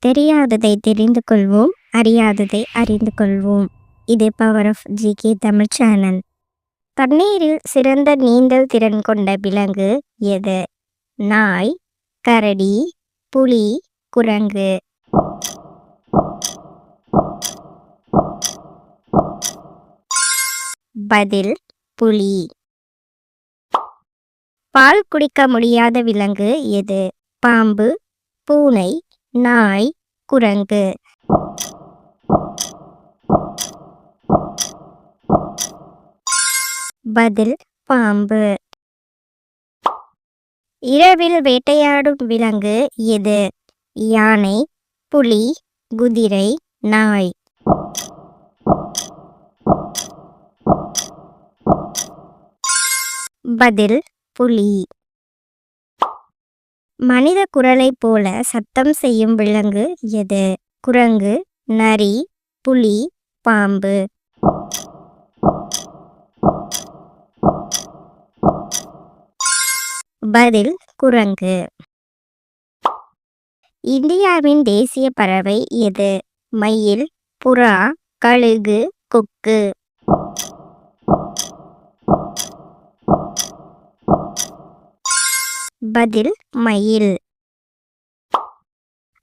தெரியாததை தெரிந்து கொள்வோம், அறியாததை அறிந்து கொள்வோம். இது power of GK Tamil channel. தண்ணீரில் சிறந்த நீந்தல் திறன் கொண்ட விலங்கு எது? நாய், கரடி, புலி, குரங்கு. பதில் புலி. பால் குடிக்க முடியாத விலங்கு எது? பாம்பு, பூனை, நாய், குரங்கு. பதில் பாம்பு. இரவில் வேட்டையாடும் விலங்கு எது? யானை, புலி, குதிரை, நாய். பதில் புலி. மனித குரலை போல சத்தம் செய்யும் விலங்கு எது? குரங்கு, நரி, புலி, பாம்பு. பதில் குரங்கு. இந்தியாவின் தேசிய பறவை எது? மயில், புறா, கழுகு, கொக்கு. பதில் மயில்.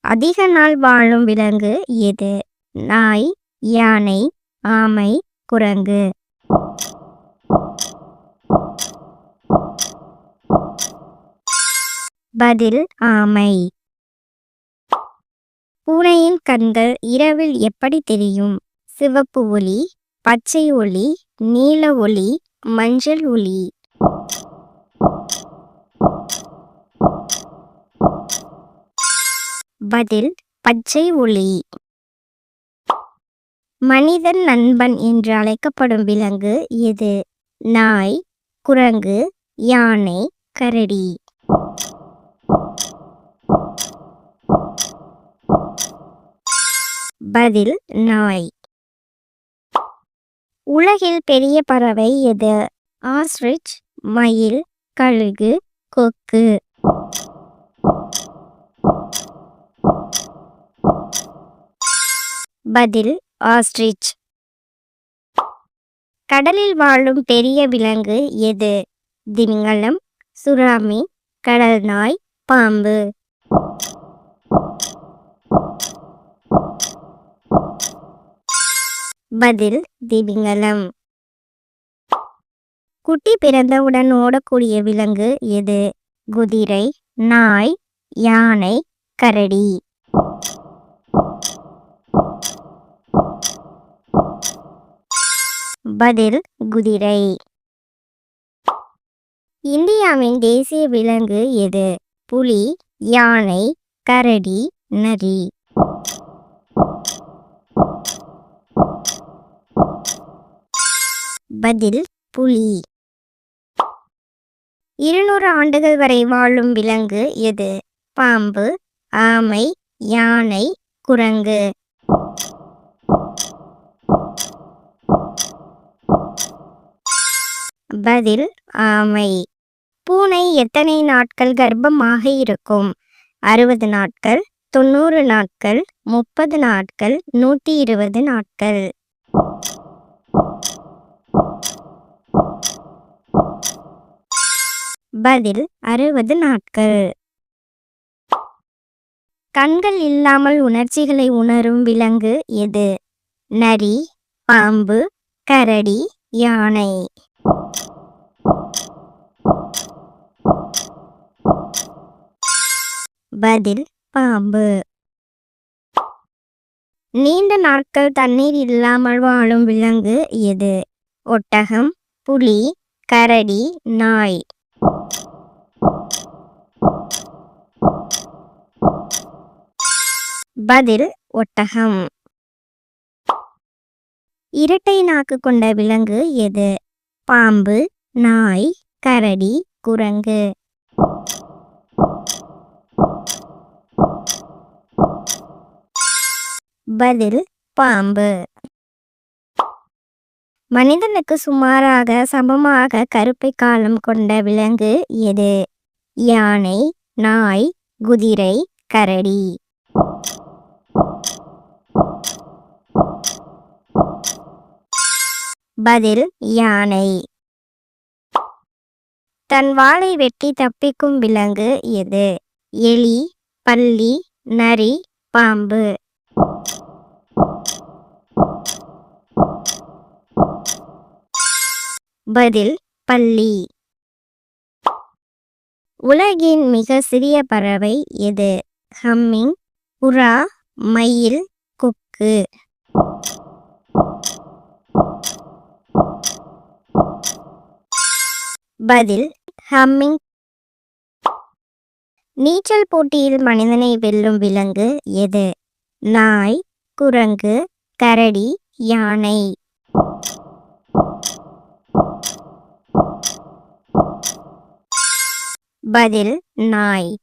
அதிக நாள் வாழும் விலங்கு எது? நாய், யானை, ஆமை, குரங்கு. பதில் ஆமை. பூனையின் கண்கள் இரவில் எப்படி தெரியும்? சிவப்பு ஒளி, பச்சை ஒளி, நீல ஒளி, மஞ்சள் ஒளி. பதில் பச்சை ஒளி. மனிதன் நண்பன் என்று அழைக்கப்படும் விலங்கு எது? நாய், குரங்கு, யானை, கரடி. பதில் நாய். உலகில் பெரிய பறவை எது? ஆஸ்ட்ரிச், மயில், கழுகு, கொக்கு. பதில் ஆஸ்ட்ரிச். கடலில் வாழும் பெரிய விலங்கு எது? திமிங்கலம், சுறாமி, கடல் நாய், பாம்பு. பதில் திமிங்கலம். குட்டி பிறந்தவுடன் ஓடக்கூடிய விலங்கு எது? குதிரை, நாய், யானை, கரடி. பதில் குதிரை. இந்தியாவின் தேசிய விலங்கு எது? புலி, யானை, கரடி, நரி. பதில் புலி. 200 ஆண்டுகள் வரை வாழும் விலங்கு எது? பாம்பு, ஆமை, யானை, குரங்கு. பதில் ஆமை. பூனை எத்தனை நாட்கள் கர்ப்பமாக இருக்கும்? 60 நாட்கள், 90 நாட்கள், 30 நாட்கள், 120 நாட்கள். பதில் 60 நாட்கள். கண்கள் இல்லாமல் உணர்ச்சிகளை உணரும் விலங்கு எது? நரி, பாம்பு, கரடி, யானை. பதில் பாம்பு. நீண்ட நாட்கள் தண்ணீர் இல்லாமல் வாழும் விலங்கு எது? ஒட்டகம், புலி, கரடி, நாய். பதில் ஒட்டகம். இரட்டை நாக்கு கொண்ட விலங்கு எது? பாம்பு, நாய், கரடி, குரங்கு. பதில் பாம்பு. மனிதனுக்கு சுமாராக சமமாக கருப்பை காலம் கொண்ட விலங்கு எது? யானை, நாய், குதிரை, கரடி. பதில் யானை. தன் வாளை வெட்டி தப்பிக்கும் விலங்கு எது? எலி, பல்லி, நரி, பாம்பு. பதில் பல்லி. உலகின் மிக சிறிய பறவை எது? ஹம்மிங், புறா, மயில், கொக்கு. பதில் ஹம்மிங். நீச்சல் போட்டியில் மனிதனை வெல்லும் விலங்கு எது? நாய், குரங்கு, கரடி, யானை. பதில் நாய்.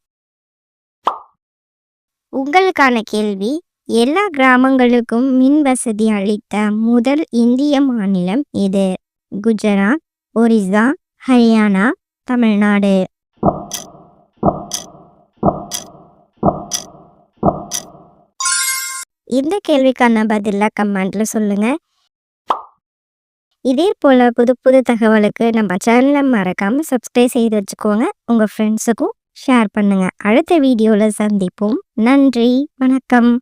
உங்களுக்கான கேள்வி, எல்லா கிராமங்களுக்கும் மின் வசதி அளித்த முதல் இந்திய மாநிலம் எது? குஜராத், ஒரிசா, ஹரியானா, தமிழ்நாடு. இந்த கேள்விக்கான பதில கமெண்ட்ல சொல்லுங்க. இதே போல புது புது தகவலுக்கு நம்ம சேனலை மறக்காம சப்ஸ்கிரைப் செய்து வச்சுக்கோங்க. உங்க ஃப்ரெண்ட்ஸுக்கும் ஷேர் பண்ணுங்க. அடுத்த வீடியோல சந்திப்போம். நன்றி, வணக்கம்.